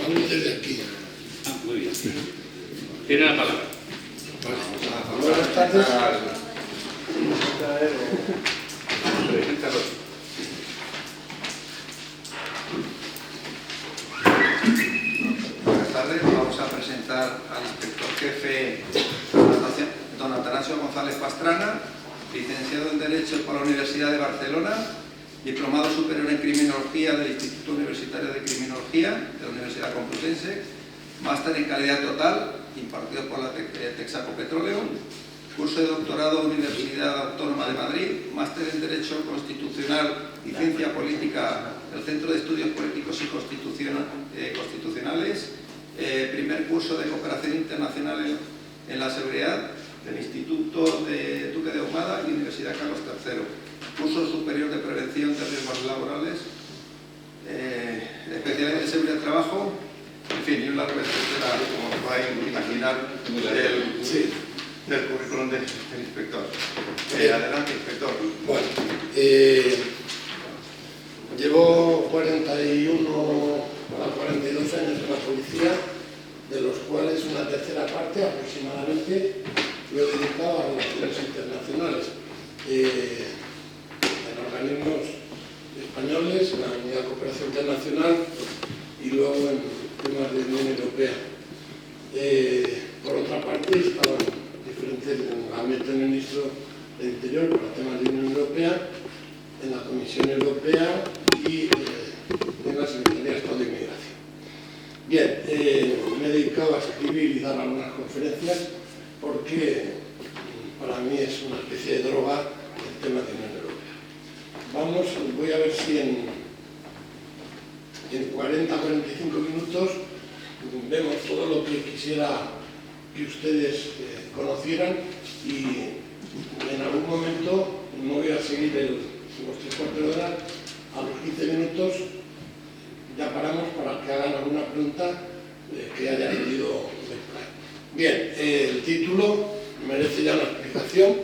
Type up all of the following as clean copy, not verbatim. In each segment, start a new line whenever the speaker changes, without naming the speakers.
hablo desde aquí.
Muy bien. Tiene la palabra.
Buenas tardes.
Buenas tardes. Vamos a presentar al inspector jefe don Atanasio González Pastrana, licenciado en Derecho por la Universidad de Barcelona, diplomado superior en Criminología del Instituto Universitario de Criminología de la Universidad Complutense, máster en Calidad Total, impartido por la Texaco Petroleum, curso de doctorado Universidad Autónoma de Madrid, máster en Derecho Constitucional y Ciencia Política del Centro de Estudios Políticos y Constitucionales, primer curso de Cooperación Internacional en la Seguridad del Instituto de Duque de Ahumada y Universidad Carlos III, curso superior de Prevención de Riesgos Laborales, especialidad en Seguridad de Trabajo, en fin, y un largo etcétera, como podéis imaginar, del currículum del inspector. Adelante, inspector.
Bueno, llevo 41 para 42 años en la policía, de los cuales una tercera parte aproximadamente lo he dedicado a relaciones internacionales, en organismos españoles, en la Unidad de Cooperación Internacional y luego en temas de Unión Europea. Por otra parte, he estado en diferentes, en el gabinete del ministro del Interior para temas de Unión Europea, en la Comisión Europea y en la Secretaría de Estado de Inmigración. Bien, me he dedicado a escribir y dar algunas conferencias porque para mí es una especie de droga el tema de Unión Europea. Voy a ver si en 40-45 minutos vemos todo lo que quisiera que ustedes conocieran y en algún momento no voy a seguir los 3/4 de hora, a los 15 minutos ya paramos para que hagan alguna pregunta que haya leído. Bien, el título merece ya una explicación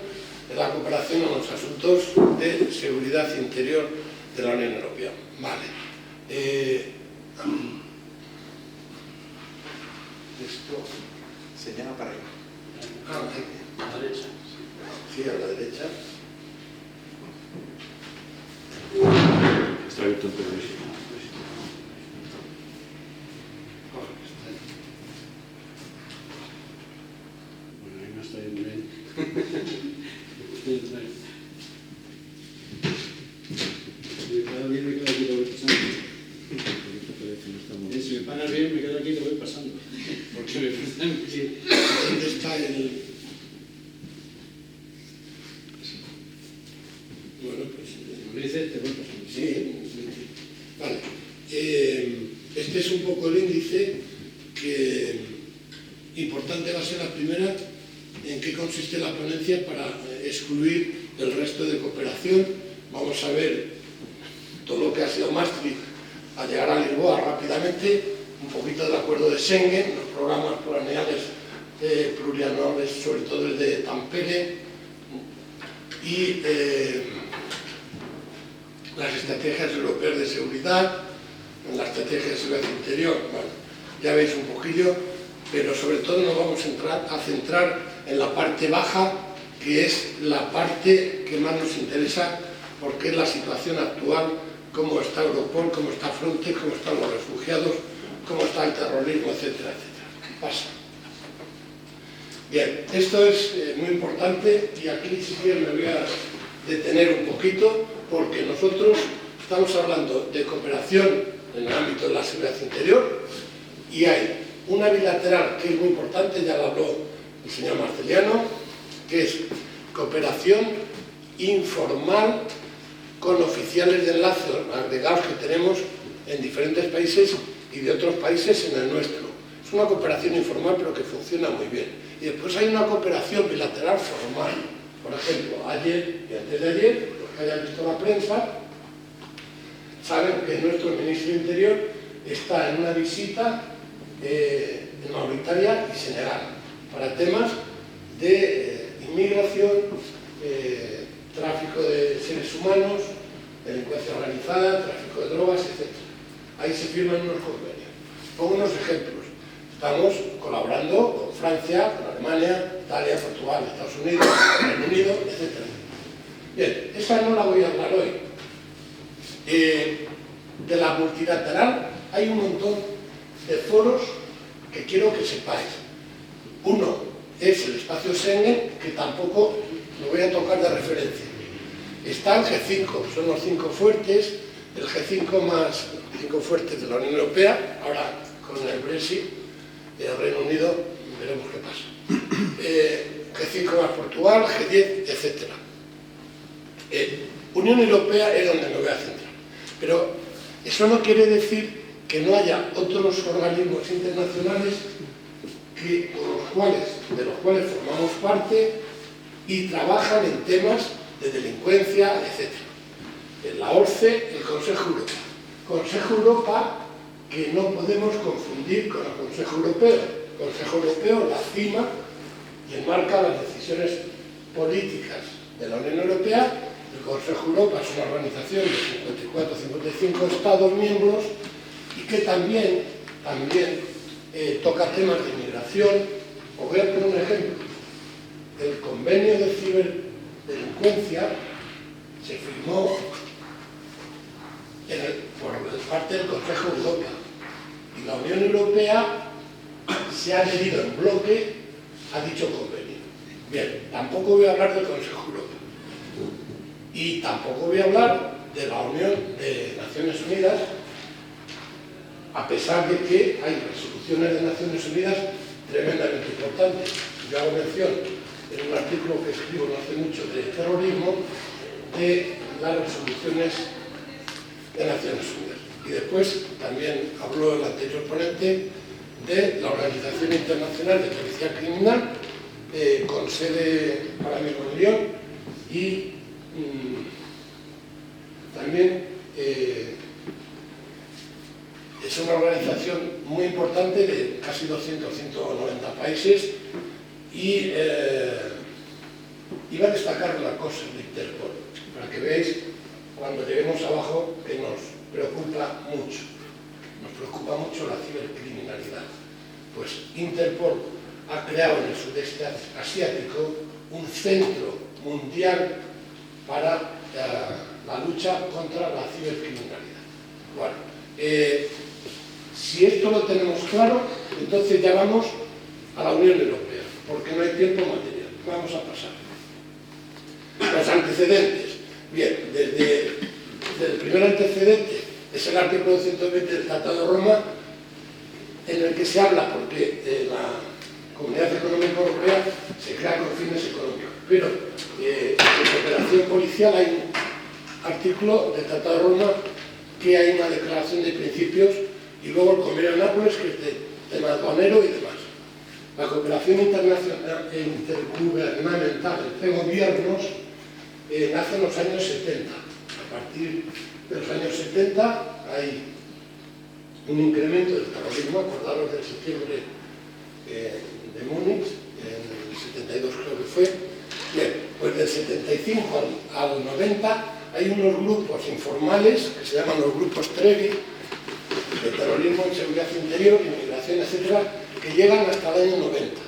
de la cooperación en los asuntos de seguridad interior de la Unión Europea. Vale. Esto
Señala para ahí.
a la derecha. Sí, a la derecha.
Está abierto el periódico.
Bueno, ahí no está yendo bien. Me queda bien, me quedo aquí, lo voy pasando. Si me paras bien, me quedo aquí y lo voy pasando. Porque me faltan...
¿Dónde está el...? Bueno, pues...
Me dices, te voy pasando.
Sí, vale. Este es un poco el índice que importante va a ser la primera en qué consiste la ponencia para excluir el resto de cooperación. Vamos a ver todo lo que ha sido Maastricht a llegar a Lisboa rápidamente, un poquito del acuerdo de Schengen, los programas plurianuales, sobre todo el de Tampere, y las estrategias europeas de seguridad, la estrategia de seguridad interior. Bueno, ya veis un poquillo, pero sobre todo nos vamos a centrar en la parte baja, que es la parte que más nos interesa, porque es la situación actual, cómo está Europol, cómo está Frontex, cómo están los refugiados, cómo está el terrorismo, etcétera, etcétera. ¿Qué pasa? Bien, esto es muy importante y aquí sí que me voy a detener un poquito, porque nosotros estamos hablando de cooperación en el ámbito de la seguridad interior y hay una bilateral que es muy importante, ya lo habló el señor Marceliano, que es cooperación informal con oficiales de enlace agregados que tenemos en diferentes países y de otros países en el nuestro. Es una cooperación informal pero que funciona muy bien. Y después hay una cooperación bilateral formal. Por ejemplo, ayer y antes de ayer, los que hayan visto la prensa, saben que nuestro ministro de Interior está en una visita en Mauritania y Senegal para temas de inmigración, tráfico de seres humanos, delincuencia organizada, tráfico de drogas, etc. Ahí se firman unos convenios. Pongo unos ejemplos. Estamos colaborando con Francia, con Alemania, Italia, Portugal, Estados Unidos, Reino Unido, etc. Bien, esa no la voy a hablar hoy. De la multilateral hay un montón de foros que quiero que sepáis. Uno es el espacio Schengen, que tampoco lo voy a tocar de referencia. Está el G5, son los 5 fuertes, el G5 más 5 fuertes de la Unión Europea. Ahora con el Brexit, el Reino Unido, veremos qué pasa. G5 más Portugal, G10, etc. Unión Europea es donde me voy a centrar. Pero eso no quiere decir que no haya otros organismos internacionales de los cuales formamos parte y trabajan en temas de delincuencia, etc. La OSCE, el Consejo Europeo. Consejo Europa, que no podemos confundir con el Consejo Europeo. El Consejo Europeo, la cima, y enmarca las decisiones políticas de la Unión Europea. El Consejo Europa es una organización de 54 o 55 Estados miembros y que también toca temas de inmigración. Os voy a poner un ejemplo. El convenio de ciberdelincuencia se firmó por parte del Consejo Europa y la Unión Europea se ha adherido en bloque a dicho convenio. Bien, tampoco voy a hablar del Consejo Europa y tampoco voy a hablar de la Unión de Naciones Unidas, a pesar de que hay resoluciones de Naciones Unidas tremendamente importantes. Yo hago mención en un artículo que escribo no hace mucho de terrorismo de las resoluciones de Naciones Unidas. Y después también habló el anterior ponente de la Organización Internacional de Policía Criminal, con sede para mi reunión, y también es una organización muy importante de casi 200, 190 países y iba a destacar una cosa de Interpol, para que veáis cuando lleguemos abajo que nos preocupa mucho la cibercriminalidad. Pues Interpol ha creado en el sudeste asiático un centro mundial para la lucha contra la cibercriminalidad. Bueno, si esto lo tenemos claro, entonces ya vamos a la Unión Europea, porque no hay tiempo material. Vamos a pasar. Los antecedentes. Bien, desde el primer antecedente es el artículo 120 del Tratado de Roma, en el que se habla porque la Comunidad Económica Europea se crea con fines económicos. Pero en cooperación policial hay un artículo del Tratado de Roma que hay una declaración de principios y luego el Convenio de Nápoles, que es de tema aduanero y demás. La cooperación internacional e intergubernamental entre gobiernos nace en los años 70. A partir de los años 70 hay un incremento del terrorismo, acordaros del septiembre de Múnich, en el 72 creo que fue. Bien, pues del 75 al 90 hay unos grupos informales que se llaman los grupos Trevi, de terrorismo, seguridad interior, inmigración, etcétera, que llegan hasta el año 90.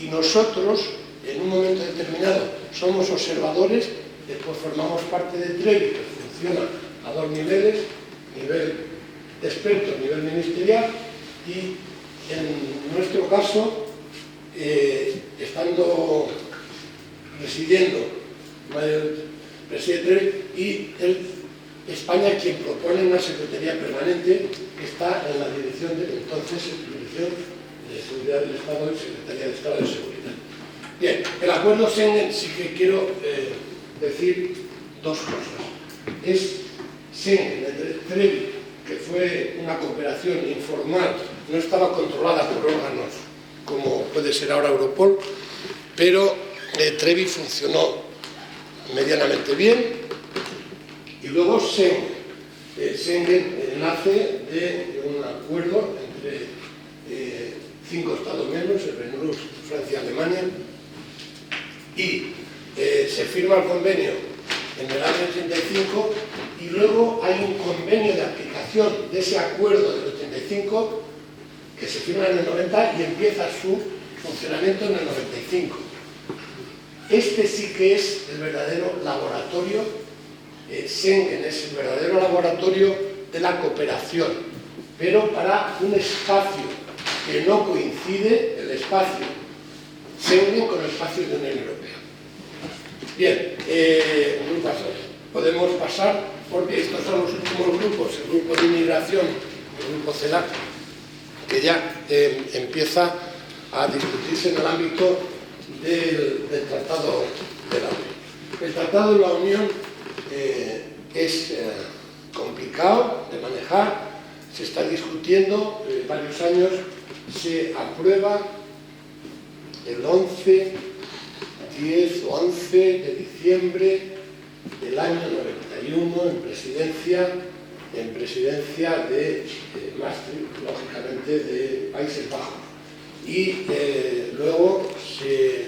Y nosotros, en un momento determinado, somos observadores, después formamos parte de Trevi, que funciona a 2 niveles, nivel de expertos, nivel ministerial, y en nuestro caso, estando residiendo el presidente Trevi y España, quien propone una secretaría permanente que está en la dirección de entonces Dirección de Seguridad del Estado y Secretaría de Estado de Seguridad. Bien, el acuerdo Schengen sí que quiero decir dos cosas. Es Schengen, el Trevi, que fue una cooperación informal, no estaba controlada por órganos como puede ser ahora Europol, pero Trevi funcionó medianamente bien. Y luego Schengen. Schengen nace de un acuerdo entre 5 Estados miembros, el Reino Unido, Francia y Alemania, y se firma el convenio en el año 85 y luego hay un convenio de aplicación de ese acuerdo del 85 que se firma en el 90 y empieza su funcionamiento en el 95. Este sí que es el verdadero laboratorio, Schengen es el verdadero laboratorio de la cooperación, pero para un espacio que no coincide el espacio Schengen con el espacio de la Unión Europea. Bien, podemos pasar, porque estos son los últimos grupos, el grupo de inmigración, el grupo CELAC, que ya empieza a discutirse en el ámbito del Tratado de la Unión. El Tratado de la Unión es complicado de manejar, se está discutiendo varios años, se aprueba el 10 o 11 de diciembre del año 91 en presidencia de Maastricht, lógicamente de Países Bajos. Y luego se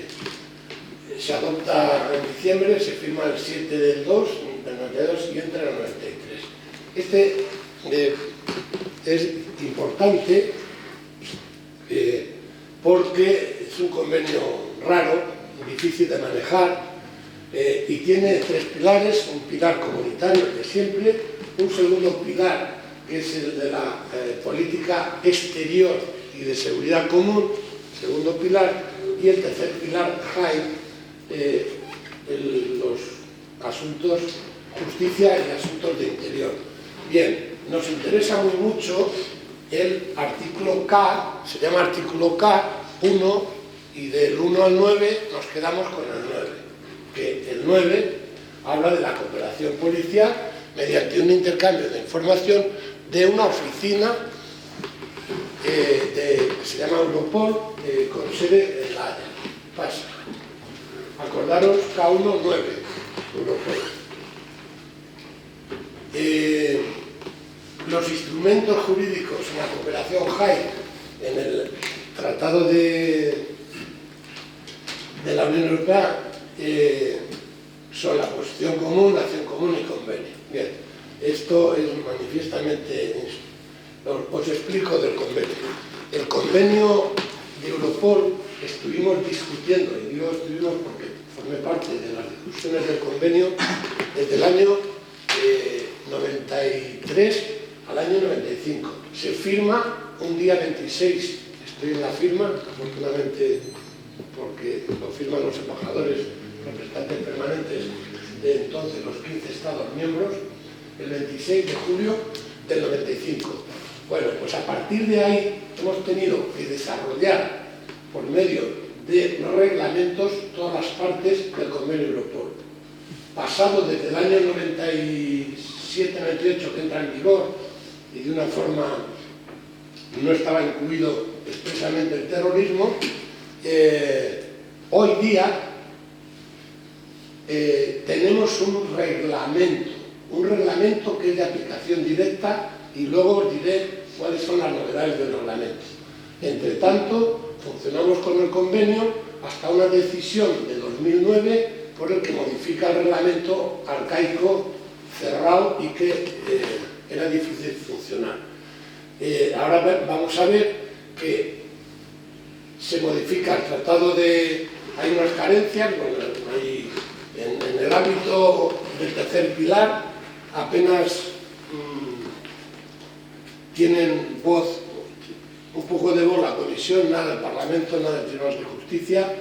adopta en diciembre, se firma el 7 del 2, del 92 y entra en el 93. Este es importante porque es un convenio raro, difícil de manejar y tiene tres pilares: un pilar comunitario, el de siempre, un segundo pilar que es el de la política exterior y de seguridad común, segundo pilar, y el tercer pilar, los asuntos justicia y asuntos de interior. Bien, nos interesa muy mucho el artículo K, se llama artículo K 1, y del 1 al 9 nos quedamos con el 9, que el 9 habla de la cooperación policial mediante un intercambio de información de una oficina que se llama Europol, con sede en La Haya. Pasa. Acordaros, K1, 9, Europol. Los instrumentos jurídicos en la cooperación en el Tratado de la Unión Europea son la posición común, la acción común y convenio. Bien, esto es manifiestamente... Os explico del convenio. El convenio de Europol estuvimos discutiendo, y digo estuvimos porque formé parte de las discusiones del convenio desde el año 93 al año 95. Se firma un día 26, estoy en la firma, afortunadamente porque lo firman los embajadores, representantes permanentes de entonces los 15 Estados miembros, el 26 de julio del 95. Bueno, pues a partir de ahí hemos tenido que desarrollar por medio de reglamentos todas las partes del convenio Europol. Pasado desde el año 97-98 que entra en vigor, y de una forma no estaba incluido expresamente el terrorismo, hoy día tenemos un reglamento que es de aplicación directa, y luego os diré cuáles son las novedades del reglamento. Entre tanto, funcionamos con el convenio hasta una decisión de 2009 por el que modifica el reglamento arcaico, cerrado y que era difícil de funcionar. Ahora vamos a ver que se modifica el tratado de... Hay unas carencias, bueno, en el ámbito del tercer pilar apenas tienen voz, un poco de voz la Comisión, nada el Parlamento, nada el Tribunal de Justicia.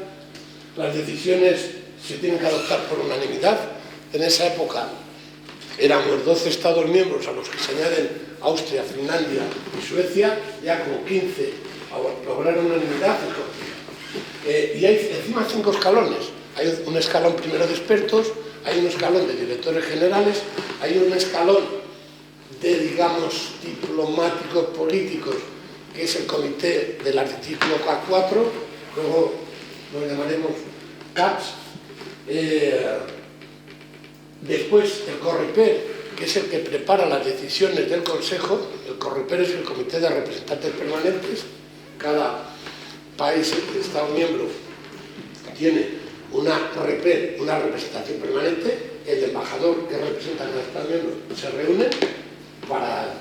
Las decisiones se tienen que adoptar por unanimidad. En esa época éramos 12 Estados miembros, a los que se añaden Austria, Finlandia y Suecia, ya como 15 a lograr unanimidad. Y hay encima 5 escalones. Hay un escalón primero de expertos, hay un escalón de directores generales, hay un escalón de, digamos, diplomáticos políticos, que es el comité del artículo K4, luego lo llamaremos CAPS. Después el COREPER, que es el que prepara las decisiones del Consejo. El COREPER es el comité de representantes permanentes. Cada país, Estado miembro, tiene una representación permanente. El embajador que representa al Estado miembro se reúne para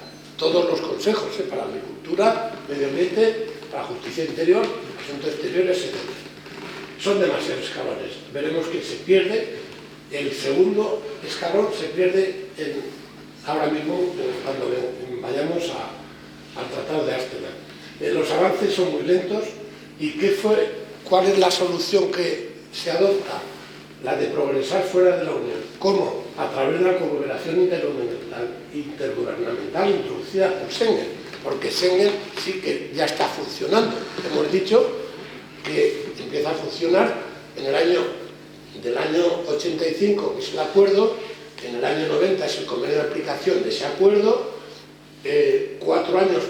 todos los consejos, para agricultura, medio ambiente, para justicia interior, asuntos exteriores, etc. Son demasiados escalones. Veremos que se pierde, el segundo escalón se pierde ahora mismo cuando vayamos al Tratado de Ámsterdam. Los avances son muy lentos. ¿Y cuál es la solución que se adopta? La de progresar fuera de la Unión. ¿Cómo? A través de la cooperación intergubernamental introducida por Schengen, porque Schengen sí que ya está funcionando. Hemos dicho que empieza a funcionar en el año 85, que es el acuerdo, en el año 90 es el convenio de aplicación de ese acuerdo, 4 años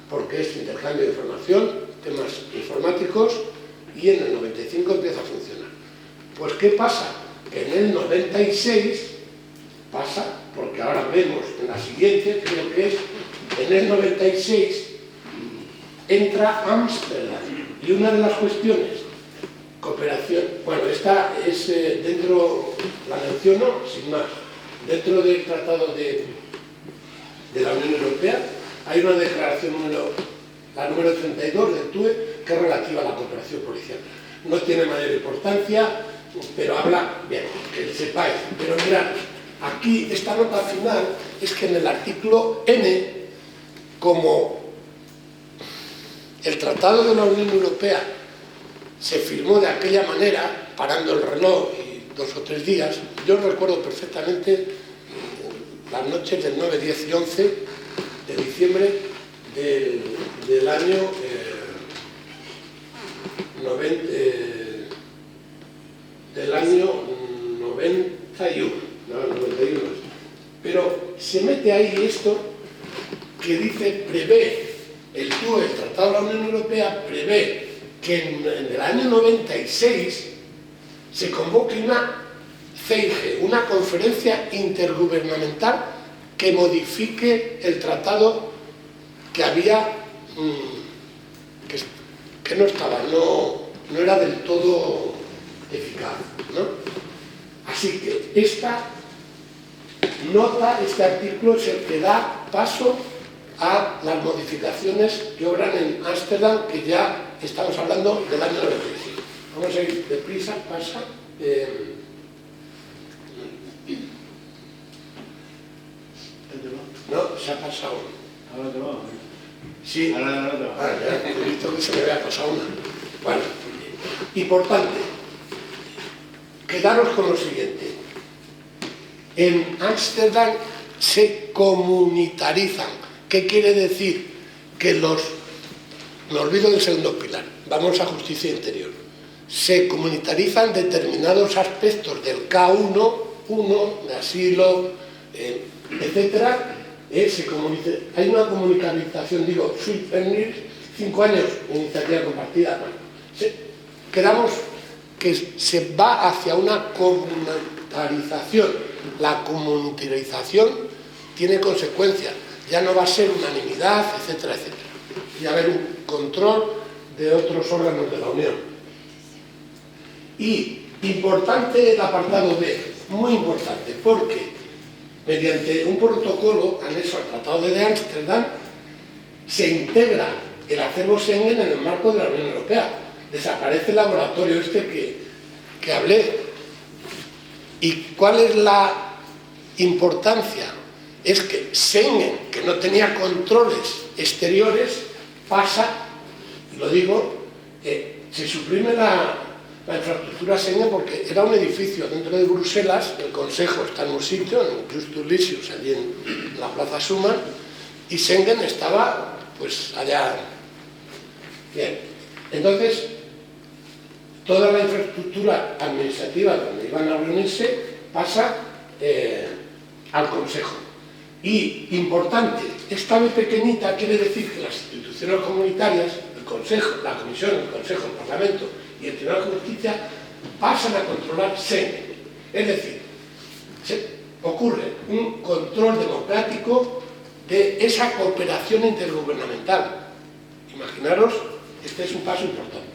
porque es intercambio de información, temas informáticos, y en el 95 empieza a funcionar. Pues ¿qué pasa? Que en el 96 pasa, porque ahora vemos en la siguiente, creo que es, en el 96 entra Ámsterdam, y una de las cuestiones, cooperación, bueno, esta es dentro, la menciono sin más, dentro del Tratado de la Unión Europea hay una declaración la número 32 del TUE, que es relativa a la cooperación policial. No tiene mayor importancia, pero habla, bien, que sepáis. Pero mirad, aquí esta nota final es que en el artículo N, como el Tratado de la Unión Europea se firmó de aquella manera, parando el reloj y 2 o 3 días, yo recuerdo perfectamente las noches del 9, 10 y 11 de diciembre del año 91, pero se mete ahí esto que dice, prevé, el Tratado de la Unión Europea prevé que en el año 96 se convoque una CIG, una conferencia intergubernamental que modifique el tratado que había, que no era del todo eficaz, ¿no? Así que esta nota, este artículo es el que da paso a las modificaciones que obran en Ámsterdam, que ya estamos hablando del año 95. Vamos a ir deprisa, pasa. No, se ha pasado.
Ahora te va.
Sí.
Ahora te va.
Ya, he visto que se me había pasado una. Bueno, importante. Quedaros con lo siguiente. En Ámsterdam se comunitarizan. ¿Qué quiere decir? Que me olvido del segundo pilar. Vamos a justicia interior. Se comunitarizan determinados aspectos del K1, de asilo, etcétera. Hay una comunitarización, digo, 5 años de iniciativa compartida. Quedamos que se va hacia una comunitarización. La comunitarización tiene consecuencias. Ya no va a ser unanimidad, etcétera, etcétera. Y va a haber un control de otros órganos de la Unión. Y importante el apartado B, muy importante, porque mediante un protocolo anexo al Tratado de Ámsterdam se integra el acervo Schengen en el marco de la Unión Europea. Desaparece el laboratorio que hablé. ¿Y cuál es la importancia? Es que Schengen, que no tenía controles exteriores, pasa, y lo digo, se suprime la infraestructura Schengen porque era un edificio dentro de Bruselas, el Consejo está en un sitio, en Justus Lisius, allí en la Plaza Schumann, y Schengen estaba pues allá. Bien, entonces toda la infraestructura administrativa donde iban a reunirse pasa al Consejo. Y importante, esta B pequeñita quiere decir que las instituciones comunitarias, el Consejo, la Comisión, el Consejo, el Parlamento y el Tribunal de Justicia pasan a controlar Schengen. Es decir, ocurre un control democrático de esa cooperación intergubernamental. Imaginaros, este es un paso importante.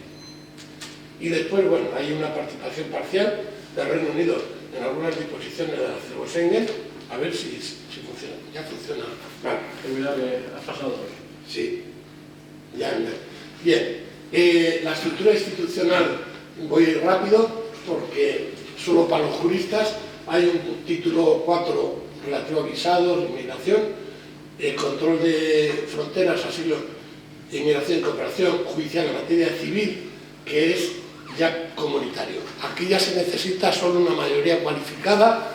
Y después, bueno, hay una participación parcial del Reino Unido en algunas disposiciones del acervo Schengen, a ver si funciona. Ya funciona. Vale.
cuidado que has pasado dos.
Sí, ya. Bien, la estructura institucional, voy a ir rápido porque solo para los juristas hay un título 4 relativo a visados, inmigración, control de fronteras, asilo, inmigración y cooperación judicial en materia civil, que es ya comunitario. Aquí ya se necesita solo una mayoría cualificada,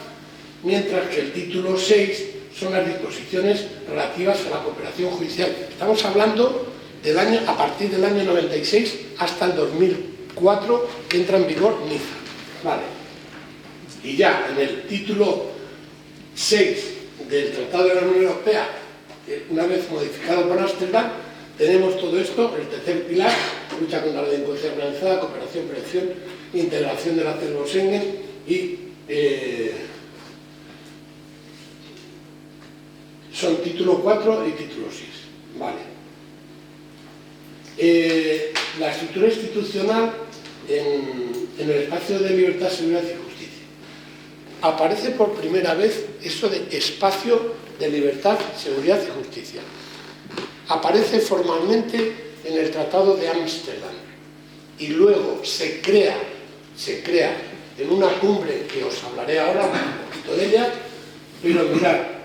mientras que el título 6 son las disposiciones relativas a la cooperación judicial. Estamos hablando del año, a partir del año 96 hasta el 2004, que entra en vigor Niza. Vale. Y ya en el título 6 del Tratado de la Unión Europea, una vez modificado por Ámsterdam, tenemos todo esto, el tercer pilar, lucha contra la delincuencia organizada, cooperación, prevención, integración del acervo Schengen y son título 4 y título 6. Vale. La estructura institucional en el espacio de libertad, seguridad y justicia. Aparece por primera vez eso de espacio de libertad, seguridad y justicia. Aparece formalmente en el Tratado de Ámsterdam y luego se crea en una cumbre que os hablaré ahora un poquito de ella, pero mirad,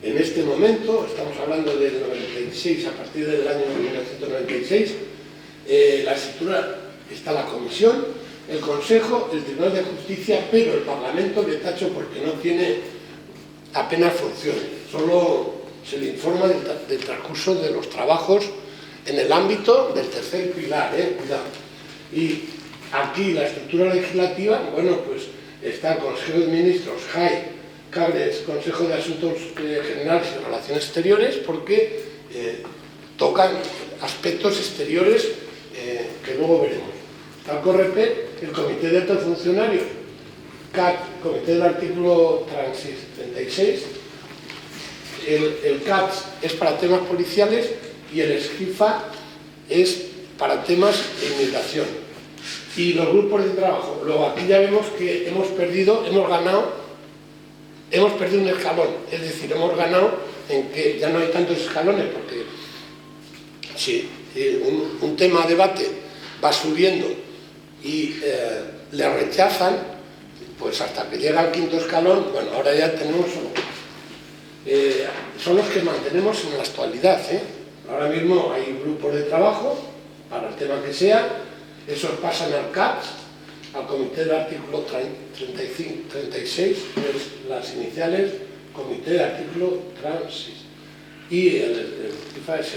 en este momento, estamos hablando del 96, a partir del año 1996, la estructura está la Comisión, el Consejo, el Tribunal de Justicia, pero el Parlamento le tacho porque no tiene apenas funciones, solo se le informa del transcurso de los trabajos en el ámbito del tercer pilar, cuidado. Y aquí la estructura legislativa, bueno, pues está el Consejo de Ministros, JAI, Cabres, Consejo de Asuntos Generales y Relaciones Exteriores, porque tocan aspectos exteriores que luego veremos. Está el COREPER, el Comité de Altos Funcionarios, CAT, Comité del Artículo 36, el CATS es para temas policiales y el SCIFA es para temas de inmigración. Y los grupos de trabajo, luego aquí ya vemos que hemos perdido un escalón, es decir, hemos ganado en que ya no hay tantos escalones, porque si un tema a debate va subiendo y le rechazan, pues hasta que llega al quinto escalón, bueno, ahora ya tenemos son los que mantenemos en la actualidad. Ahora mismo hay grupos de trabajo para el tema que sea, esos pasan al CATS, al Comité del Artículo 36, que es las iniciales, Comité del Artículo 36. Y el CIFA es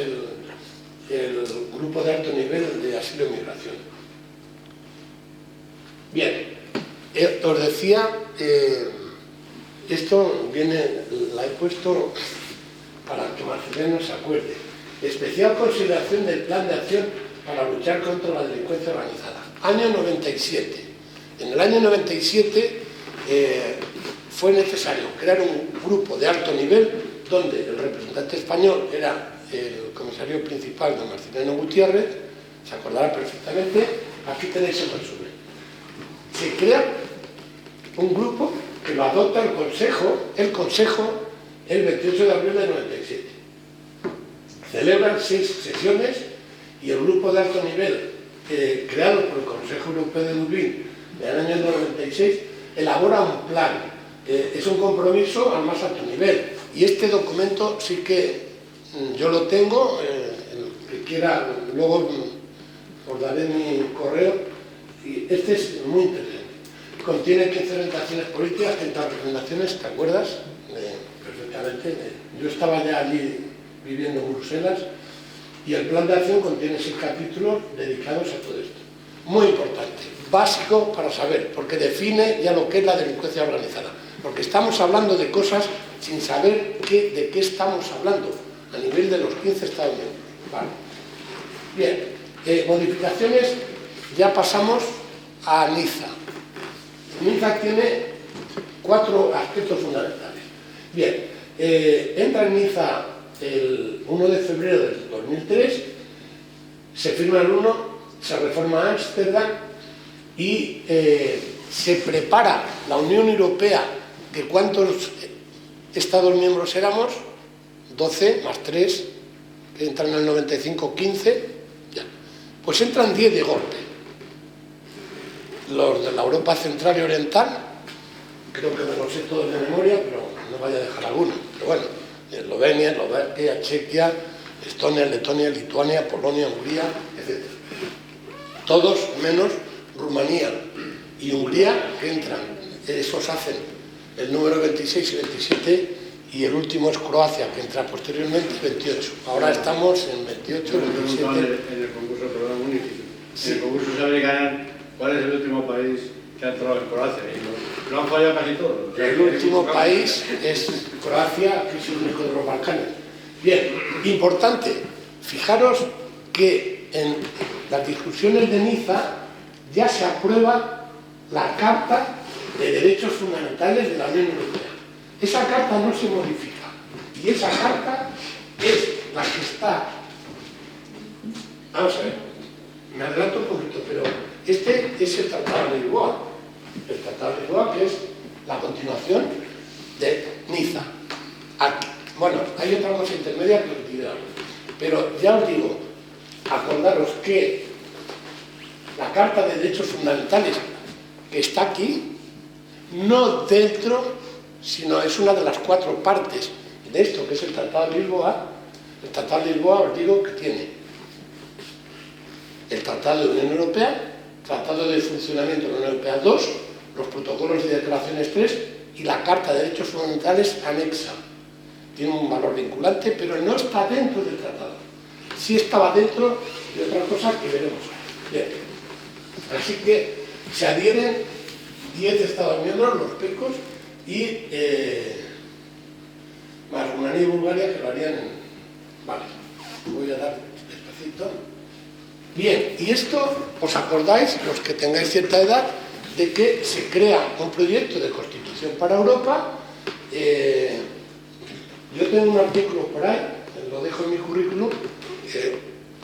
el Grupo de Alto Nivel de Asilo y Migración. Bien, os decía, esto la he puesto para que Marcelino se acuerde. Especial consideración del Plan de Acción para luchar contra la delincuencia organizada. Año 97. En el año 97 fue necesario crear un grupo de alto nivel donde el representante español era el comisario principal, don Marcelino Gutiérrez, se acordará perfectamente, aquí tenéis el resumen. Se crea un grupo que lo adopta el Consejo el 28 de abril de 97. Celebran 6 sesiones y el grupo de alto nivel creado por el Consejo Europeo de Dublín del año 96 elabora un plan, es un compromiso al más alto nivel y este documento sí que yo lo tengo, el que quiera luego os daré mi correo y este es muy interesante. Contiene 15 orientaciones políticas, 30 recomendaciones, ¿te acuerdas? Perfectamente. Yo estaba ya allí viviendo en Bruselas y el plan de acción contiene 6 capítulos dedicados a todo esto. Muy importante, básico para saber, porque define ya lo que es la delincuencia organizada. Porque estamos hablando de cosas sin saber de qué estamos hablando a nivel de los 15 Estados miembros. Vale. Bien, modificaciones, ya pasamos a Niza. Niza tiene 4 aspectos fundamentales. Bien, entra en Niza el 1 de febrero del 2003, se firma el 1, se reforma Ámsterdam y se prepara la Unión Europea, que ¿cuántos Estados miembros éramos? 12 más 3, que entran en el 95, 15, ya. Pues entran 10 de golpe. Los de la Europa central y oriental, creo que me lo sé todos de memoria, pero no vaya a dejar alguno. Pero bueno, Eslovenia, Eslovaquia, Chequia, Estonia, Letonia, Lituania, Polonia, Hungría, etc. Todos menos Rumanía y Hungría, que entran. Esos hacen el número 26 y 27, y el último es Croacia, que entra posteriormente, 28. Ahora estamos en 28, 27.
En el concurso, perdón, municipio.
Sí.
En el concurso se americano, ¿cuál es el último país que ha entrado en Croacia? Y lo han fallado casi todos. O sea,
El último país es Croacia, que es el único de los Balcanes. Bien, importante, fijaros que en las discusiones de Niza ya se aprueba la Carta de Derechos Fundamentales de la Unión Europea. Esa carta no se modifica, y esa carta es la que está... Vamos a ver, me adelanto un poquito, pero este es el Tratado de Lisboa. El Tratado de Lisboa, que es la continuación de Niza. Aquí. Bueno, hay otra cosa intermedia que os diré, pero ya os digo, acordaros que la Carta de Derechos Fundamentales que está aquí, no dentro, sino es una de las 4 partes de esto, que es el Tratado de Lisboa. El Tratado de Lisboa, os digo, que tiene el Tratado de Unión Europea, Tratado de Funcionamiento de la Unión Europea 2, los protocolos y declaraciones 3 y la Carta de Derechos Fundamentales anexa. Tiene un valor vinculante, pero no está dentro del tratado. Sí estaba dentro de otras cosas que veremos. Bien. Así que se adhieren 10 Estados miembros, los pecos, y más Rumanía y Bulgaria, que lo harían en... Vale, voy a dar despacito. Bien, y esto, ¿os acordáis, los que tengáis cierta edad, de que se crea un proyecto de constitución para Europa? Yo tengo un artículo por ahí, lo dejo en mi currículum,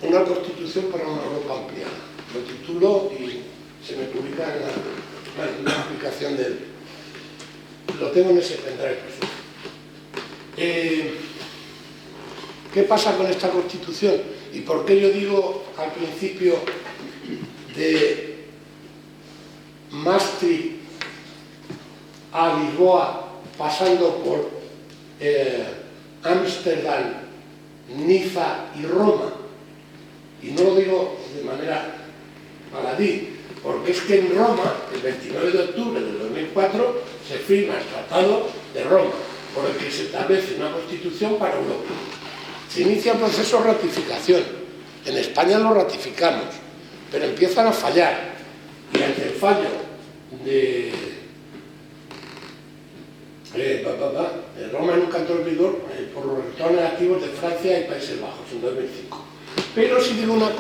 una constitución para una Europa ampliada. Lo titulo y se me publica en la aplicación de él. Lo tengo en ese pendrive. ¿Qué pasa con esta constitución? ¿Y por qué yo digo al principio de Maastricht a Lisboa, pasando por Ámsterdam, Niza y Roma? Y no lo digo de manera baladí, porque es que en Roma, el 29 de octubre del 2004, se firma el Tratado de Roma, por el que se establece una constitución para Europa. Se inicia el proceso de ratificación. En España lo ratificamos, pero empiezan a fallar. Y ante el fallo de Roma nunca entró en vigor por los resultados negativos de Francia y Países Bajos en 2005. Pero sí digo una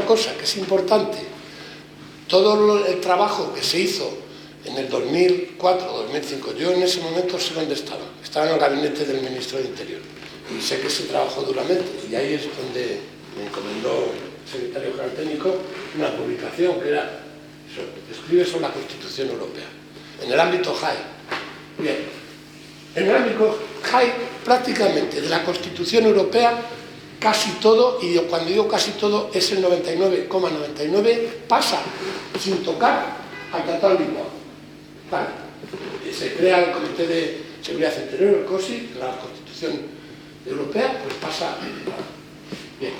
cosa que es importante. Todo el trabajo que se hizo en el 2004-2005, yo en ese momento sé dónde estaba en el gabinete del ministro del Interior, y sé que se trabajó duramente, y ahí es donde me encomendó el secretario general técnico una publicación que era, escribe sobre la Constitución Europea, en el ámbito JAI. Bien, en el ámbito JAI, prácticamente de la Constitución Europea, casi todo, y cuando digo casi todo, es el 99,99, pasa sin tocar al Tratado de Lisboa. Vale. Se crea el Comité de Seguridad Interior, el COSI, la Constitución Europea, pues pasa. Bien.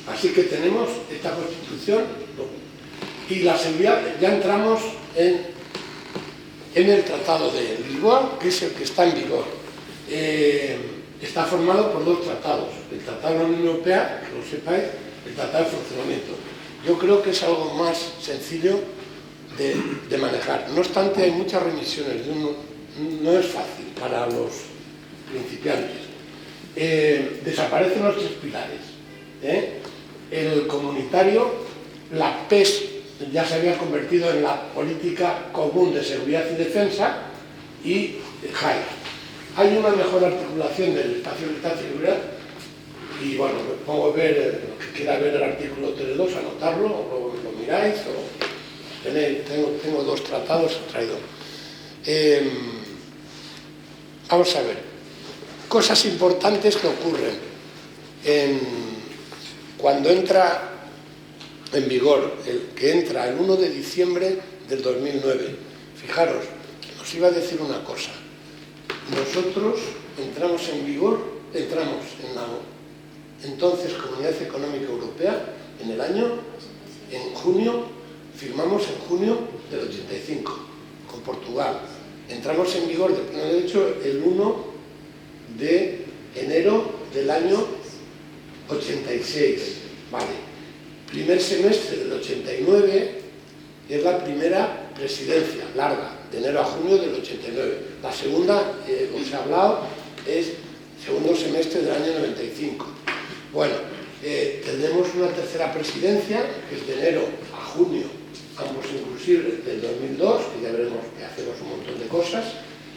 Así que tenemos esta Constitución y la seguridad, ya entramos en el Tratado de Lisboa, que es el que está en vigor. Está formado por 2 tratados, el Tratado de la Unión Europea, que lo sepáis, el Tratado de Funcionamiento. Yo creo que es algo más sencillo de manejar. No obstante, hay muchas remisiones, no es fácil para los principiantes. Desaparecen los 3 pilares. El comunitario, la PES ya se había convertido en la política común de seguridad y defensa, y JAI. Hay una mejor articulación del espacio de libertad y seguridad, y bueno, me pongo a ver, lo que quiera ver el artículo 3.2, anotarlo, o lo miráis, o tengo 2 tratados, he traído. Vamos a ver, cosas importantes que ocurren cuando entra en vigor, que entra el 1 de diciembre del 2009. Fijaros, os iba a decir una cosa. Nosotros entramos en vigor, entramos en la entonces Comunidad Económica Europea en junio, firmamos en junio del 85 con Portugal. Entramos en vigor de pleno derecho el 1 de enero del año 86. Vale. Primer semestre del 89 es la primera presidencia larga, de enero a junio del 89. La segunda, os he hablado, es segundo semestre del año 95. Bueno, tendremos una tercera presidencia, que es de enero a junio, ambos inclusive del 2002, que ya veremos que hacemos un montón de cosas,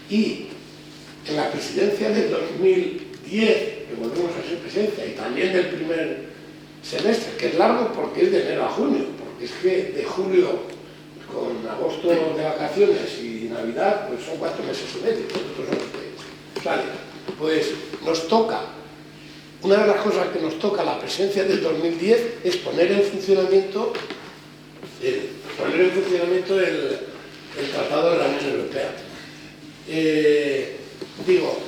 y en la presidencia del 2010, que volvemos a ser presidencia, y también del primer semestre, que es largo porque es de enero a junio, porque es que de julio con agosto de vacaciones y Navidad, pues son 4 meses y medio. Vale, pues nos toca, una de las cosas que nos toca a la presidencia del 2010 es poner en funcionamiento el Tratado de la Unión Europea. Digo,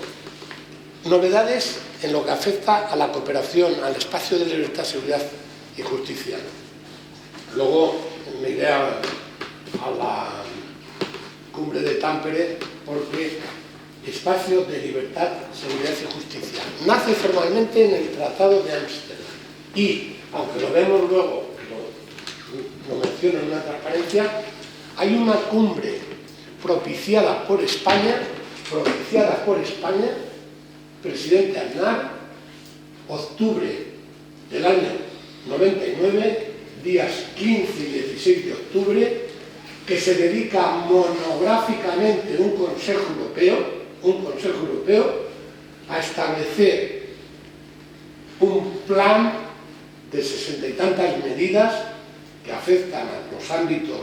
novedades en lo que afecta a la cooperación, al espacio de libertad, seguridad y justicia. Luego me iré a la cumbre de Tampere, porque espacio de libertad, seguridad y justicia nace formalmente en el Tratado de Ámsterdam y, aunque lo vemos luego, lo menciono en una transparencia, hay una cumbre propiciada por España, presidente Aznar, octubre del año 99, días 15 y 16 de octubre, que se dedica monográficamente un Consejo Europeo a establecer un plan de 60 y tantas medidas que afectan a los ámbitos